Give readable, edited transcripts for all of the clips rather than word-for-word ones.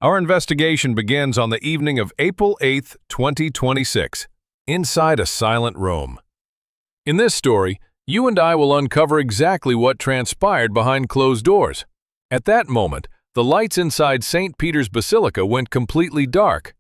Our investigation begins on the evening of April 8th, 2026, inside a silent Rome. In this story, you and I will uncover exactly what transpired behind closed doors. At that moment, the lights inside St. Peter's Basilica went completely dark.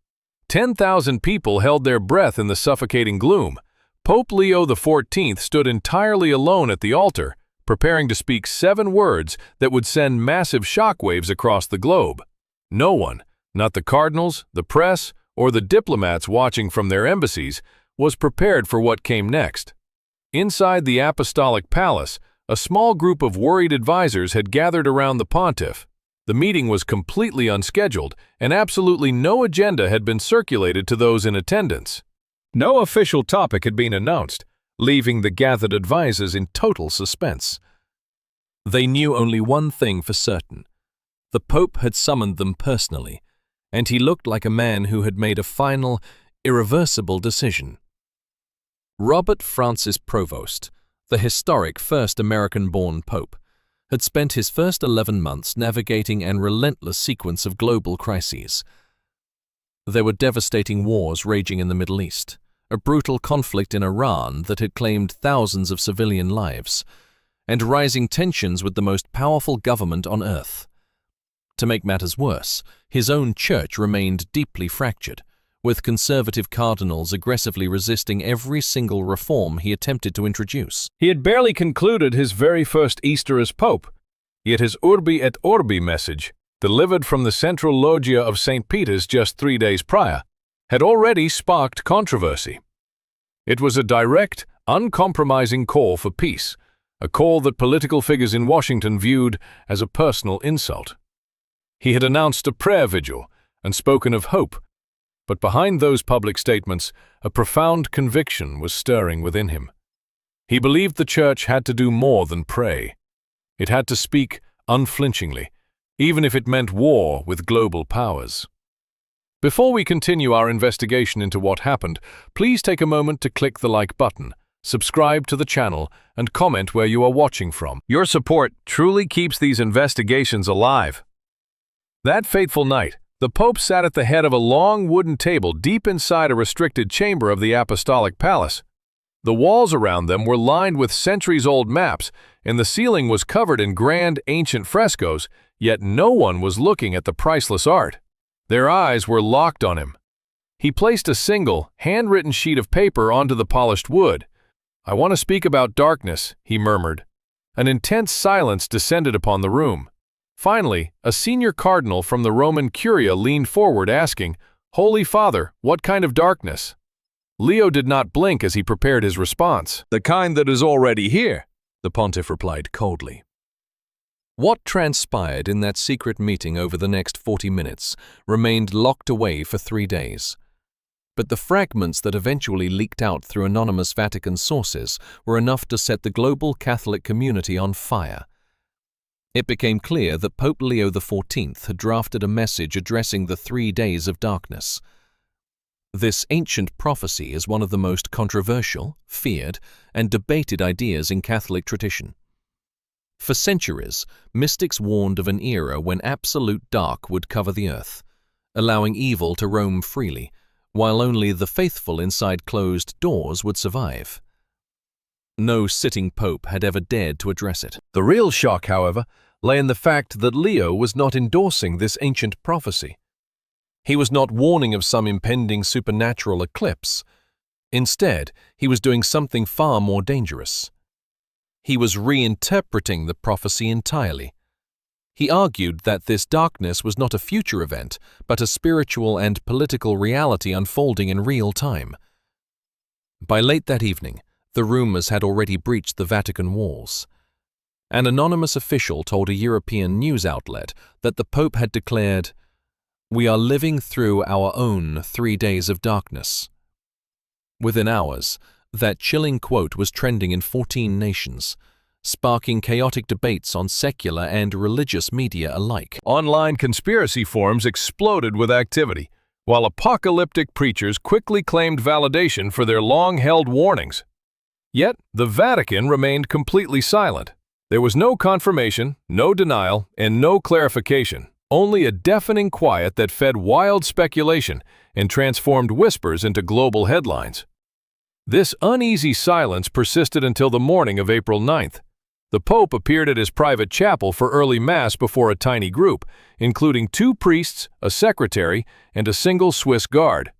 10,000 people held their breath in the suffocating gloom. Pope Leo XIV stood entirely alone at the altar, preparing to speak 7 words that would send massive shockwaves across the globe. No one, not the cardinals, the press, or the diplomats watching from their embassies, was prepared for what came next. Inside the Apostolic Palace, a small group of worried advisors had gathered around the pontiff. The meeting was completely unscheduled, and absolutely no agenda had been circulated to those in attendance. No official topic had been announced, leaving the gathered advisors in total suspense. They knew only one thing for certain. The Pope had summoned them personally, and he looked like a man who had made a final, irreversible decision. Robert Francis Provost, the historic first American-born Pope, had spent his first 11 months navigating an relentless sequence of global crises. There were devastating wars raging in the Middle East, a brutal conflict in Iran that had claimed thousands of civilian lives, and rising tensions with the most powerful government on earth. To make matters worse, his own church remained deeply fractured, with conservative cardinals aggressively resisting every single reform he attempted to introduce. He had barely concluded his very first Easter as Pope, yet his Urbi et Orbi message, delivered from the central loggia of St. Peter's just 3 days prior, had already sparked controversy. It was a direct, uncompromising call for peace, a call that political figures in Washington viewed as a personal insult. He had announced a prayer vigil and spoken of hope, but behind those public statements, a profound conviction was stirring within him. He believed the Church had to do more than pray. It had to speak unflinchingly, even if it meant war with global powers. Before we continue our investigation into what happened, please take a moment to click the like button, subscribe to the channel, and comment where you are watching from. Your support truly keeps these investigations alive. That fateful night, the Pope sat at the head of a long wooden table deep inside a restricted chamber of the Apostolic Palace. The walls around them were lined with centuries-old maps, and the ceiling was covered in grand, ancient frescoes, yet no one was looking at the priceless art. Their eyes were locked on him. He placed a single, handwritten sheet of paper onto the polished wood. "I want to speak about darkness," he murmured. An intense silence descended upon the room. Finally, a senior cardinal from the Roman Curia leaned forward asking, "Holy Father, what kind of darkness?" Leo did not blink as he prepared his response. "The kind that is already here," the pontiff replied coldly. What transpired in that secret meeting over the next 40 minutes remained locked away for 3 days. But the fragments that eventually leaked out through anonymous Vatican sources were enough to set the global Catholic community on fire. It became clear that Pope Leo XIV had drafted a message addressing the 3 days of darkness. This ancient prophecy is one of the most controversial, feared, and debated ideas in Catholic tradition. For centuries, mystics warned of an era when absolute dark would cover the earth, allowing evil to roam freely, while only the faithful inside closed doors would survive. No sitting pope had ever dared to address it. The real shock, however, lay in the fact that Leo was not endorsing this ancient prophecy. He was not warning of some impending supernatural eclipse. Instead, he was doing something far more dangerous. He was reinterpreting the prophecy entirely. He argued that this darkness was not a future event, but a spiritual and political reality unfolding in real time. By late that evening, the rumors had already breached the Vatican walls. An anonymous official told a European news outlet that the Pope had declared, "We are living through our own 3 days of darkness." Within hours, that chilling quote was trending in 14 nations, sparking chaotic debates on secular and religious media alike. Online conspiracy forums exploded with activity, while apocalyptic preachers quickly claimed validation for their long-held warnings. Yet, the Vatican remained completely silent. There was no confirmation, no denial, and no clarification, only a deafening quiet that fed wild speculation and transformed whispers into global headlines. This uneasy silence persisted until the morning of April 9th. The Pope appeared at his private chapel for early Mass before a tiny group, including 2 priests, a secretary, and a single Swiss guard.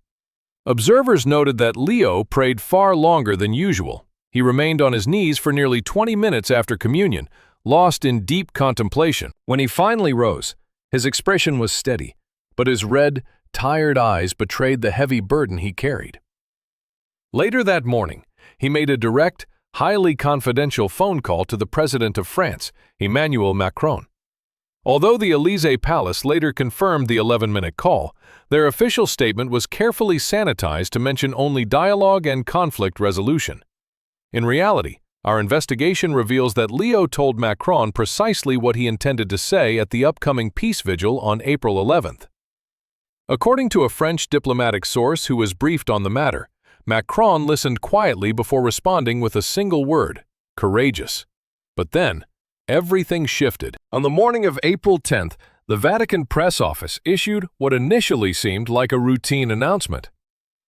Observers noted that Leo prayed far longer than usual. He remained on his knees for nearly 20 minutes after communion, lost in deep contemplation. When he finally rose, his expression was steady, but his red, tired eyes betrayed the heavy burden he carried. Later that morning, he made a direct, highly confidential phone call to the President of France, Emmanuel Macron. Although the Élysée Palace later confirmed the 11-minute call, their official statement was carefully sanitized to mention only dialogue and conflict resolution. In reality, our investigation reveals that Leo told Macron precisely what he intended to say at the upcoming peace vigil on April 11th. According to a French diplomatic source who was briefed on the matter, Macron listened quietly before responding with a single word: courageous. But then, everything shifted. On the morning of April 10th, the Vatican press office issued what initially seemed like a routine announcement.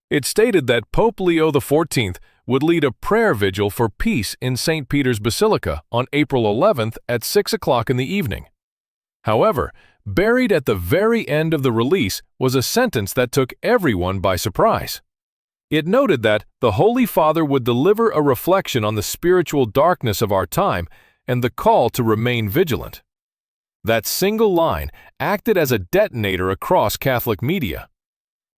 It stated that Pope Leo XIV would lead a prayer vigil for peace in St. Peter's Basilica on April 11th at 6 o'clock in the evening. However, buried at the very end of the release was a sentence that took everyone by surprise. It noted that the Holy Father would deliver a reflection on the spiritual darkness of our time and the call to remain vigilant. That single line acted as a detonator across Catholic media.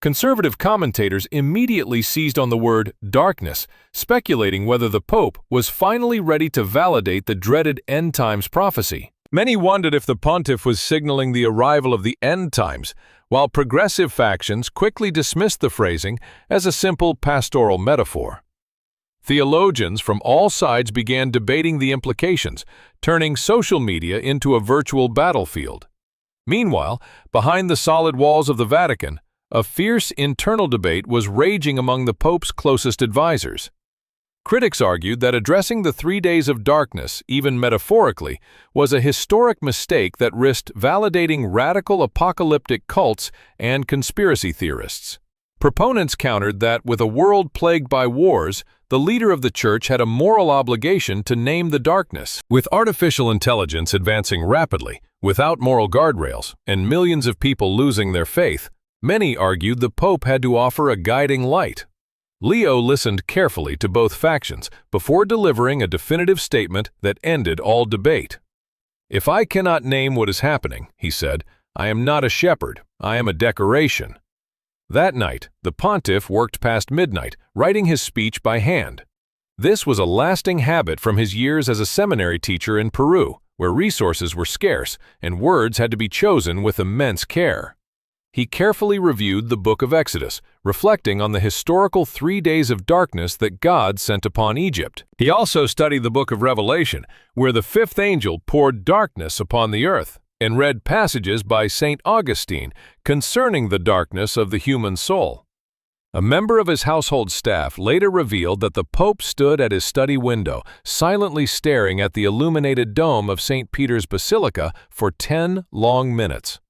Conservative commentators immediately seized on the word darkness, speculating whether the Pope was finally ready to validate the dreaded end times prophecy. Many wondered if the pontiff was signaling the arrival of the end times, while progressive factions quickly dismissed the phrasing as a simple pastoral metaphor. Theologians from all sides began debating the implications, turning social media into a virtual battlefield. Meanwhile, behind the solid walls of the Vatican, a fierce internal debate was raging among the Pope's closest advisors. Critics argued that addressing the 3 days of darkness, even metaphorically, was a historic mistake that risked validating radical apocalyptic cults and conspiracy theorists. Proponents countered that with a world plagued by wars, the leader of the Church had a moral obligation to name the darkness. With artificial intelligence advancing rapidly, without moral guardrails, and millions of people losing their faith, many argued the Pope had to offer a guiding light. Leo listened carefully to both factions before delivering a definitive statement that ended all debate. "If I cannot name what is happening," he said, "I am not a shepherd, I am a decoration." That night, the pontiff worked past midnight, writing his speech by hand. This was a lasting habit from his years as a seminary teacher in Peru, where resources were scarce and words had to be chosen with immense care. He carefully reviewed the book of Exodus, reflecting on the historical 3 days of darkness that God sent upon Egypt. He also studied the book of Revelation, where the 5th angel poured darkness upon the earth, and read passages by St. Augustine concerning the darkness of the human soul. A member of his household staff later revealed that the Pope stood at his study window, silently staring at the illuminated dome of St. Peter's Basilica for 10 long minutes.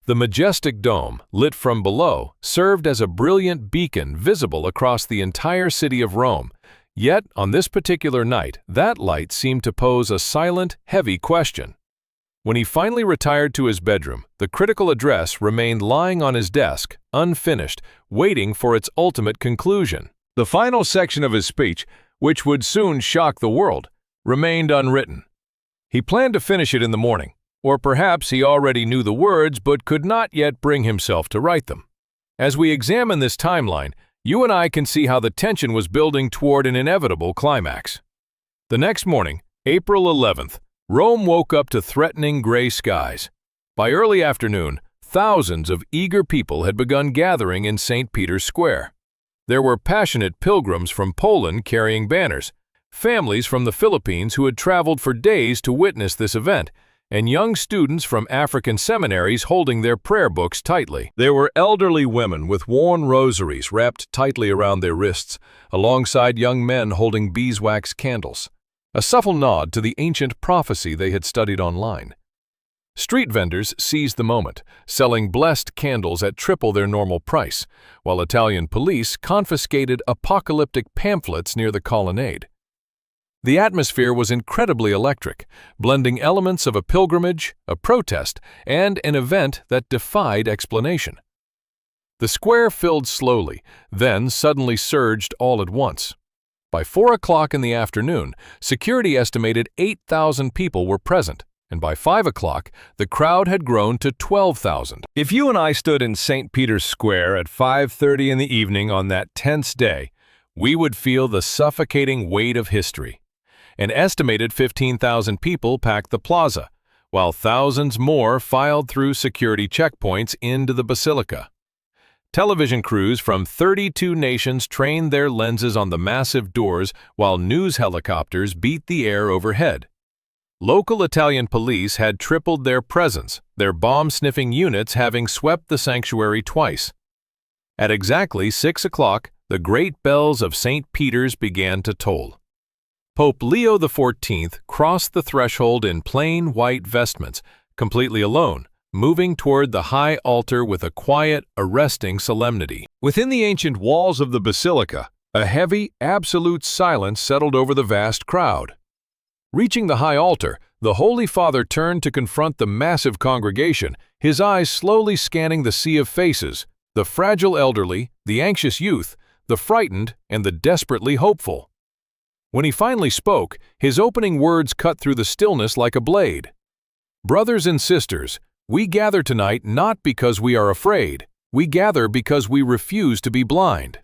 The majestic dome, lit from below, served as a brilliant beacon visible across the entire city of Rome. Yet, on this particular night, that light seemed to pose a silent, heavy question. When he finally retired to his bedroom, the critical address remained lying on his desk, unfinished, waiting for its ultimate conclusion. The final section of his speech, which would soon shock the world, remained unwritten. He planned to finish it in the morning, or perhaps he already knew the words but could not yet bring himself to write them. As we examine this timeline, you and I can see how the tension was building toward an inevitable climax. The next morning, April 11th, Rome woke up to threatening gray skies. By early afternoon, thousands of eager people had begun gathering in St. Peter's Square. There were passionate pilgrims from Poland carrying banners, families from the Philippines who had traveled for days to witness this event, and young students from African seminaries holding their prayer books tightly. There were elderly women with worn rosaries wrapped tightly around their wrists, alongside young men holding beeswax candles, a subtle nod to the ancient prophecy they had studied online. Street vendors seized the moment, selling blessed candles at triple their normal price, while Italian police confiscated apocalyptic pamphlets near the colonnade. The atmosphere was incredibly electric, blending elements of a pilgrimage, a protest, and an event that defied explanation. The square filled slowly, then suddenly surged all at once. By 4 o'clock in the afternoon, security estimated 8,000 people were present, and by 5 o'clock, the crowd had grown to 12,000. If you and I stood in St. Peter's Square at 5:30 in the evening on that tense day, we would feel the suffocating weight of history. An estimated 15,000 people packed the plaza, while thousands more filed through security checkpoints into the Basilica. Television crews from 32 nations trained their lenses on the massive doors while news helicopters beat the air overhead. Local Italian police had tripled their presence, their bomb-sniffing units having swept the sanctuary twice. At exactly 6 o'clock, the great bells of St. Peter's began to toll. Pope Leo XIV crossed the threshold in plain white vestments, completely alone, moving toward the high altar with a quiet, arresting solemnity. Within the ancient walls of the Basilica, a heavy, absolute silence settled over the vast crowd. Reaching the high altar, the Holy Father turned to confront the massive congregation, his eyes slowly scanning the sea of faces, the fragile elderly, the anxious youth, the frightened, and the desperately hopeful. When he finally spoke, his opening words cut through the stillness like a blade. "Brothers and sisters, we gather tonight not because we are afraid, we gather because we refuse to be blind."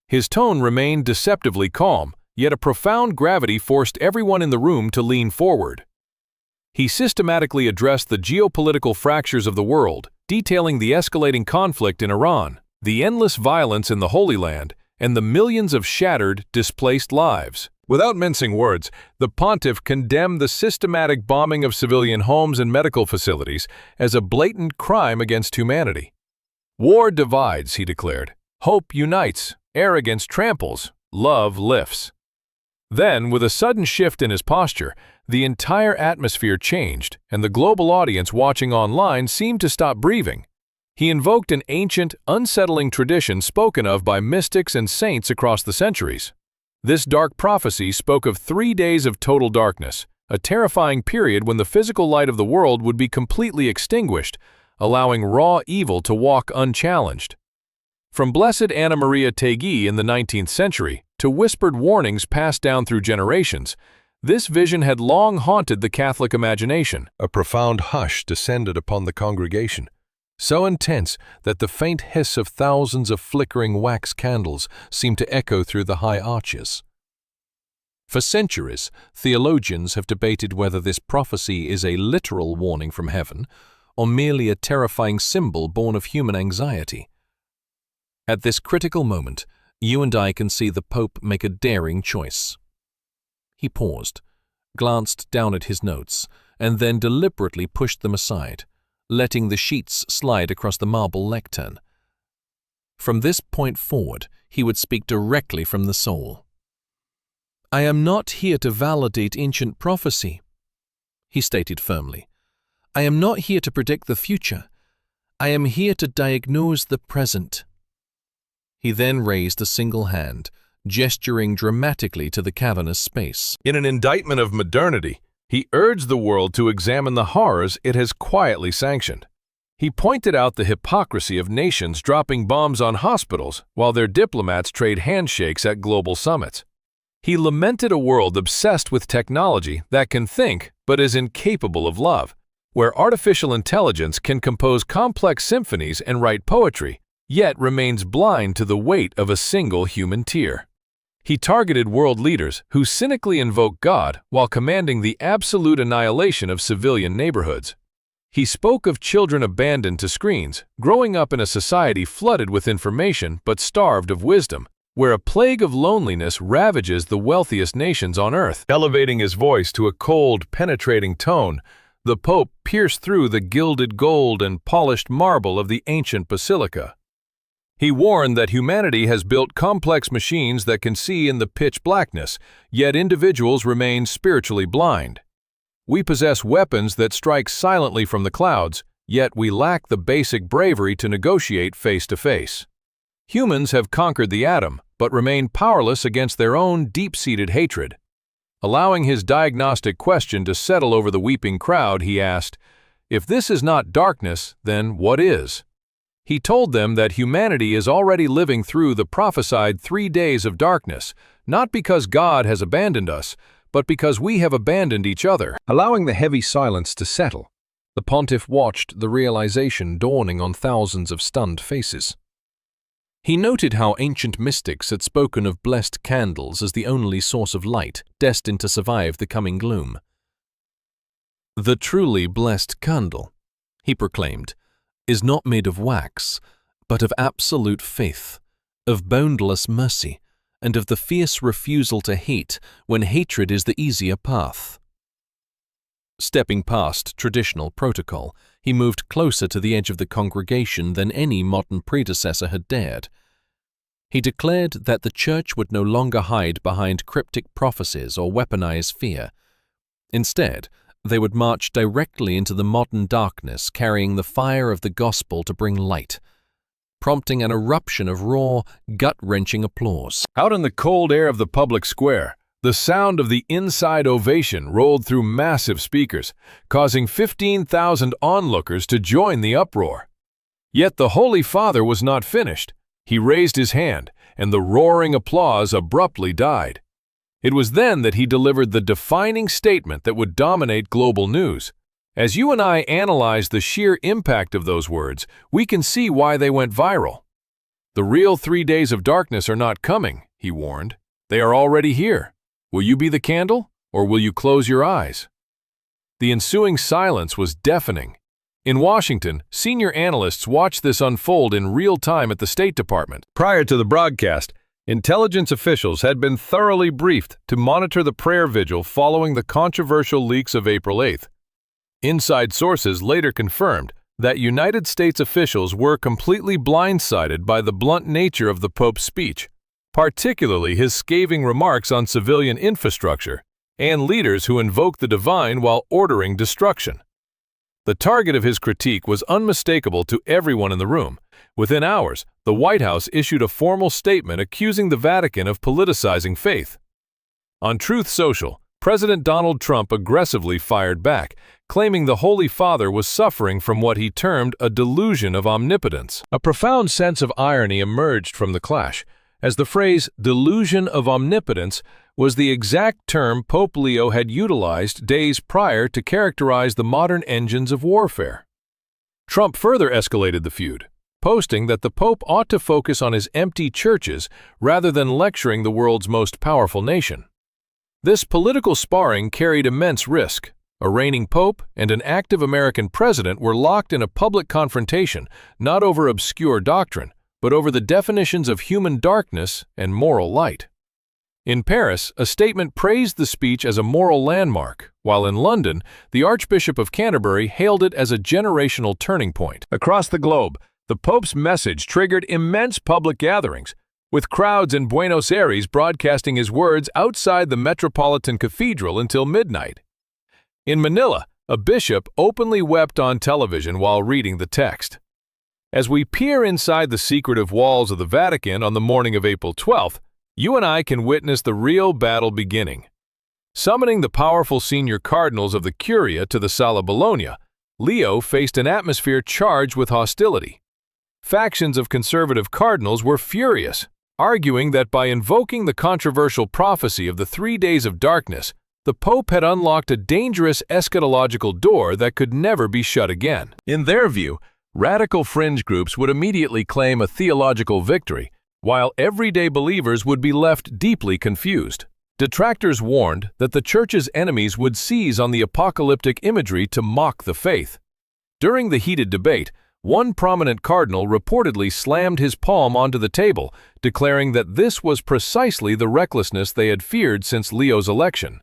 His tone remained deceptively calm, yet a profound gravity forced everyone in the room to lean forward. He systematically addressed the geopolitical fractures of the world, detailing the escalating conflict in Iran, the endless violence in the Holy Land, and the millions of shattered, displaced lives. Without mincing words, the pontiff condemned the systematic bombing of civilian homes and medical facilities as a blatant crime against humanity. "War divides," he declared. "Hope unites. Arrogance tramples. Love lifts." Then, with a sudden shift in his posture, the entire atmosphere changed, and the global audience watching online seemed to stop breathing. He invoked an ancient, unsettling tradition spoken of by mystics and saints across the centuries. This dark prophecy spoke of 3 days of total darkness, a terrifying period when the physical light of the world would be completely extinguished, allowing raw evil to walk unchallenged. From Blessed Anna Maria Tegui in the 19th century to whispered warnings passed down through generations, this vision had long haunted the Catholic imagination. A profound hush descended upon the congregation, so intense that the faint hiss of thousands of flickering wax candles seemed to echo through the high arches. For centuries, theologians have debated whether this prophecy is a literal warning from heaven or merely a terrifying symbol born of human anxiety. At this critical moment, you and I can see the Pope make a daring choice. He paused, glanced down at his notes, and then deliberately pushed them aside, letting the sheets slide across the marble lectern. From this point forward, he would speak directly from the soul. "I am not here to validate ancient prophecy," he stated firmly. "I am not here to predict the future. I am here to diagnose the present." He then raised a single hand, gesturing dramatically to the cavernous space. In an indictment of modernity, he urged the world to examine the horrors it has quietly sanctioned. He pointed out the hypocrisy of nations dropping bombs on hospitals while their diplomats trade handshakes at global summits. He lamented a world obsessed with technology that can think but is incapable of love, where artificial intelligence can compose complex symphonies and write poetry, yet remains blind to the weight of a single human tear. He targeted world leaders who cynically invoke God while commanding the absolute annihilation of civilian neighborhoods. He spoke of children abandoned to screens, growing up in a society flooded with information but starved of wisdom, where a plague of loneliness ravages the wealthiest nations on earth. Elevating his voice to a cold, penetrating tone, the Pope pierced through the gilded gold and polished marble of the ancient basilica. He warned that humanity has built complex machines that can see in the pitch blackness, yet individuals remain spiritually blind. We possess weapons that strike silently from the clouds, yet we lack the basic bravery to negotiate face to face. Humans have conquered the atom, but remain powerless against their own deep-seated hatred. Allowing his diagnostic question to settle over the weeping crowd, he asked, "If this is not darkness, then what is?" He told them that humanity is already living through the prophesied 3 days of darkness, not because God has abandoned us, but because we have abandoned each other. Allowing the heavy silence to settle, the pontiff watched the realization dawning on thousands of stunned faces. He noted how ancient mystics had spoken of blessed candles as the only source of light destined to survive the coming gloom. "The truly blessed candle," he proclaimed, "is not made of wax, but of absolute faith, of boundless mercy, and of the fierce refusal to hate when hatred is the easier path." Stepping past traditional protocol, he moved closer to the edge of the congregation than any modern predecessor had dared. He declared that the Church would no longer hide behind cryptic prophecies or weaponize fear. Instead, they would march directly into the modern darkness, carrying the fire of the gospel to bring light, prompting an eruption of raw, gut-wrenching applause. Out in the cold air of the public square, the sound of the inside ovation rolled through massive speakers, causing 15,000 onlookers to join the uproar. Yet the Holy Father was not finished. He raised his hand, and the roaring applause abruptly died. It was then that he delivered the defining statement that would dominate global news. As you and I analyze the sheer impact of those words, we can see why they went viral. "The real 3 days of darkness are not coming," he warned. "They are already here. Will you be the candle, or will you close your eyes?" The ensuing silence was deafening. In Washington, senior analysts watched this unfold in real time at the State Department. Prior to the broadcast, intelligence officials had been thoroughly briefed to monitor the prayer vigil following the controversial leaks of April 8th. Inside sources later confirmed that United States officials were completely blindsided by the blunt nature of the Pope's speech, particularly his scathing remarks on civilian infrastructure and leaders who invoke the divine while ordering destruction. The target of his critique was unmistakable to everyone in the room. Within hours, the White House issued a formal statement accusing the Vatican of politicizing faith. On Truth Social, President Donald Trump aggressively fired back, claiming the Holy Father was suffering from what he termed a delusion of omnipotence. A profound sense of irony emerged from the clash, as the phrase delusion of omnipotence was the exact term Pope Leo had utilized days prior to characterize the modern engines of warfare. Trump further escalated the feud, posting that the Pope ought to focus on his empty churches rather than lecturing the world's most powerful nation. This political sparring carried immense risk. A reigning Pope and an active American president were locked in a public confrontation, not over obscure doctrine, but over the definitions of human darkness and moral light. In Paris, a statement praised the speech as a moral landmark, while in London, the Archbishop of Canterbury hailed it as a generational turning point. Across the globe, the Pope's message triggered immense public gatherings, with crowds in Buenos Aires broadcasting his words outside the Metropolitan Cathedral until midnight. In Manila, a bishop openly wept on television while reading the text. As we peer inside the secretive walls of the Vatican on the morning of April 12th, you and I can witness the real battle beginning. Summoning the powerful senior cardinals of the Curia to the Sala Bologna, Leo faced an atmosphere charged with hostility. Factions of conservative cardinals were furious, arguing that by invoking the controversial prophecy of the 3 days of darkness, the Pope had unlocked a dangerous eschatological door that could never be shut again. In their view, radical fringe groups would immediately claim a theological victory, while everyday believers would be left deeply confused. Detractors warned that the Church's enemies would seize on the apocalyptic imagery to mock the faith. During the heated debate, one prominent cardinal reportedly slammed his palm onto the table, declaring that this was precisely the recklessness they had feared since Leo's election.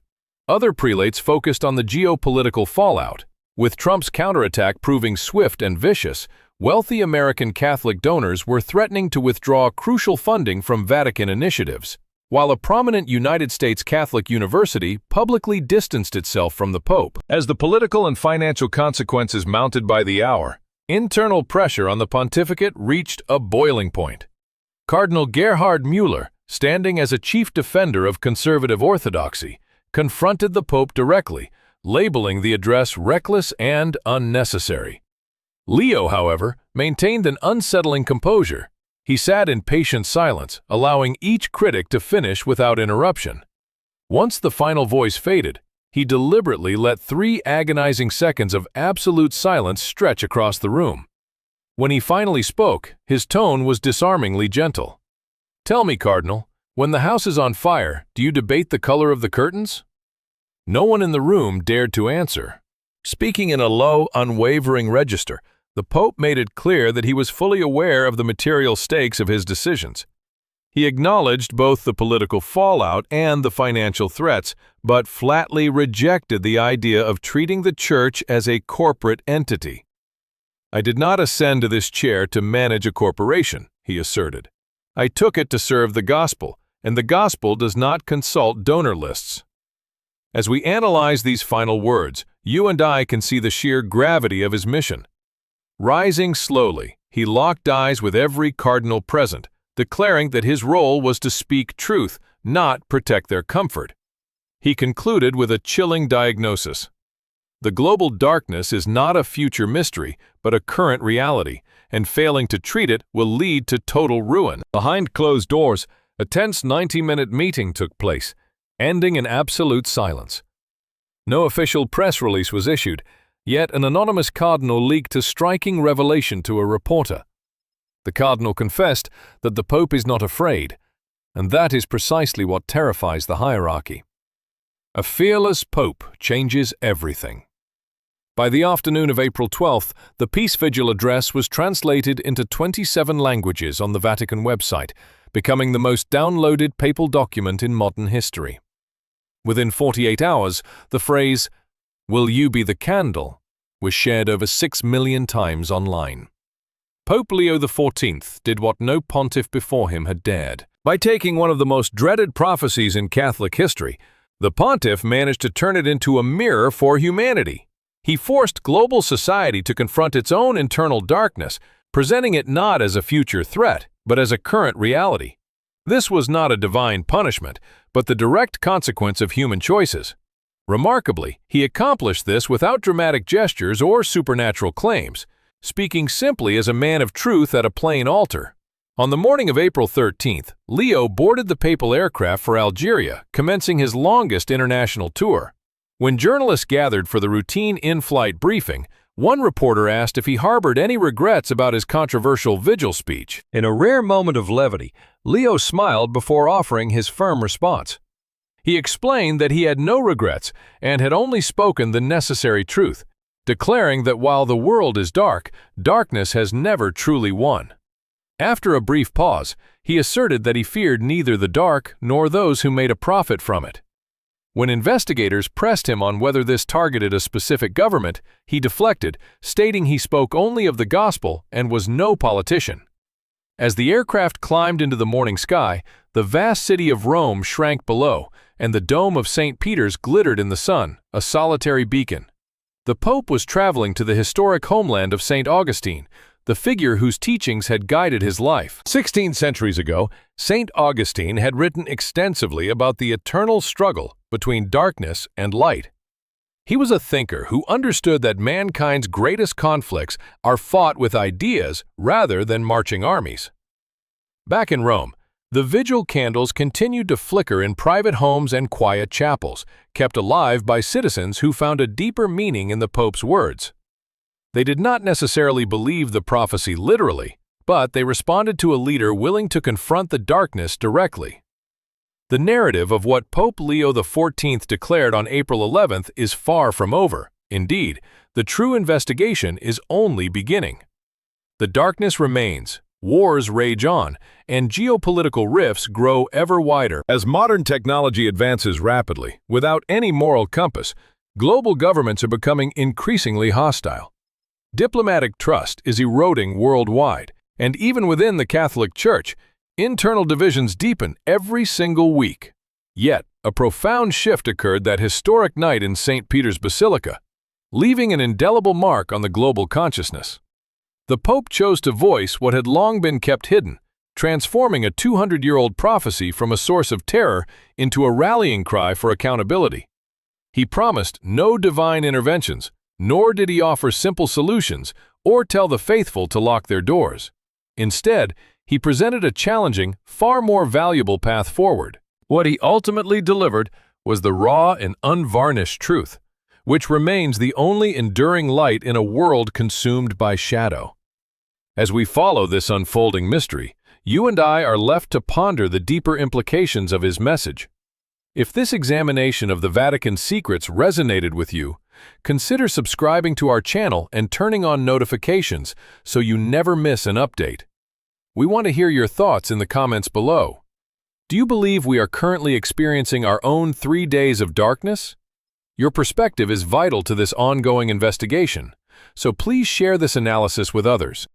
Other prelates focused on the geopolitical fallout. With Trump's counterattack proving swift and vicious, wealthy American Catholic donors were threatening to withdraw crucial funding from Vatican initiatives. while a prominent United States Catholic university publicly distanced itself from the Pope. As the political and financial consequences mounted by the hour, internal pressure on the pontificate reached a boiling point. Cardinal Gerhard Müller, standing as a chief defender of conservative orthodoxy, confronted the Pope directly, labeling the address reckless and unnecessary. Leo, however, maintained an unsettling composure. He sat in patient silence, allowing each critic to finish without interruption. Once the final voice faded, he deliberately let 3 agonizing seconds of absolute silence stretch across the room. When he finally spoke, his tone was disarmingly gentle. "Tell me, Cardinal, when the house is on fire, do you debate the color of the curtains?" No one in the room dared to answer. Speaking in a low, unwavering register, the Pope made it clear that he was fully aware of the material stakes of his decisions. He acknowledged both the political fallout and the financial threats, but flatly rejected the idea of treating the Church as a corporate entity. "I did not ascend to this chair to manage a corporation," he asserted. "I took it to serve the gospel, and the gospel does not consult donor lists." As we analyze these final words, you and I can see the sheer gravity of his mission. Rising slowly, he locked eyes with every cardinal present, declaring that his role was to speak truth, not protect their comfort. He concluded with a chilling diagnosis. The global darkness is not a future mystery, but a current reality, and failing to treat it will lead to total ruin. Behind closed doors, a tense 90-minute meeting took place, ending in absolute silence. No official press release was issued, yet an anonymous cardinal leaked a striking revelation to a reporter. The cardinal confessed that the Pope is not afraid, and that is precisely what terrifies the hierarchy. A fearless Pope changes everything. By the afternoon of April 12th, the Peace Vigil address was translated into 27 languages on the Vatican website, becoming the most downloaded papal document in modern history. Within 48 hours, the phrase, "Will you be the candle?" was shared over 6 million times online. Pope Leo XIV did what no pontiff before him had dared. By taking one of the most dreaded prophecies in Catholic history, the pontiff managed to turn it into a mirror for humanity. He forced global society to confront its own internal darkness, presenting it not as a future threat, but as a current reality. This was not a divine punishment, but the direct consequence of human choices. Remarkably, he accomplished this without dramatic gestures or supernatural claims, speaking simply as a man of truth at a plain altar. On the morning of April 13th, Leo boarded the papal aircraft for Algeria, commencing his longest international tour. When journalists gathered for the routine in-flight briefing, one reporter asked if he harbored any regrets about his controversial vigil speech. In a rare moment of levity, Leo smiled before offering his firm response. He explained that he had no regrets and had only spoken the necessary truth, declaring that while the world is dark, darkness has never truly won. After a brief pause, he asserted that he feared neither the dark nor those who made a profit from it. When investigators pressed him on whether this targeted a specific government, he deflected, stating he spoke only of the gospel and was no politician. As the aircraft climbed into the morning sky, the vast city of Rome shrank below, and the dome of St. Peter's glittered in the sun, a solitary beacon. The Pope was traveling to the historic homeland of St. Augustine, the figure whose teachings had guided his life. 16 centuries ago, St. Augustine had written extensively about the eternal struggle between darkness and light. He was a thinker who understood that mankind's greatest conflicts are fought with ideas rather than marching armies. Back in Rome, the vigil candles continued to flicker in private homes and quiet chapels, kept alive by citizens who found a deeper meaning in the Pope's words. They did not necessarily believe the prophecy literally, but they responded to a leader willing to confront the darkness directly. The narrative of what Pope Leo XIV declared on April 11th is far from over. Indeed, the true investigation is only beginning. The darkness remains, wars rage on, and geopolitical rifts grow ever wider. As modern technology advances rapidly, without any moral compass, global governments are becoming increasingly hostile. Diplomatic trust is eroding worldwide, and even within the Catholic Church, Internal divisions deepen every single week. Yet, a profound shift occurred that historic night in St. Peter's Basilica, leaving an indelible mark on the global consciousness. The Pope chose to voice what had long been kept hidden, transforming a 200-year-old prophecy from a source of terror into a rallying cry for accountability. He promised no divine interventions, nor did he offer simple solutions or tell the faithful to lock their doors. Instead, he presented a challenging, far more valuable path forward. What he ultimately delivered was the raw and unvarnished truth, which remains the only enduring light in a world consumed by shadow. As we follow this unfolding mystery, you and I are left to ponder the deeper implications of his message. If this examination of the Vatican's secrets resonated with you, consider subscribing to our channel and turning on notifications so you never miss an update. We want to hear your thoughts in the comments below. Do you believe we are currently experiencing our own 3 days of darkness? Your perspective is vital to this ongoing investigation, so please share this analysis with others.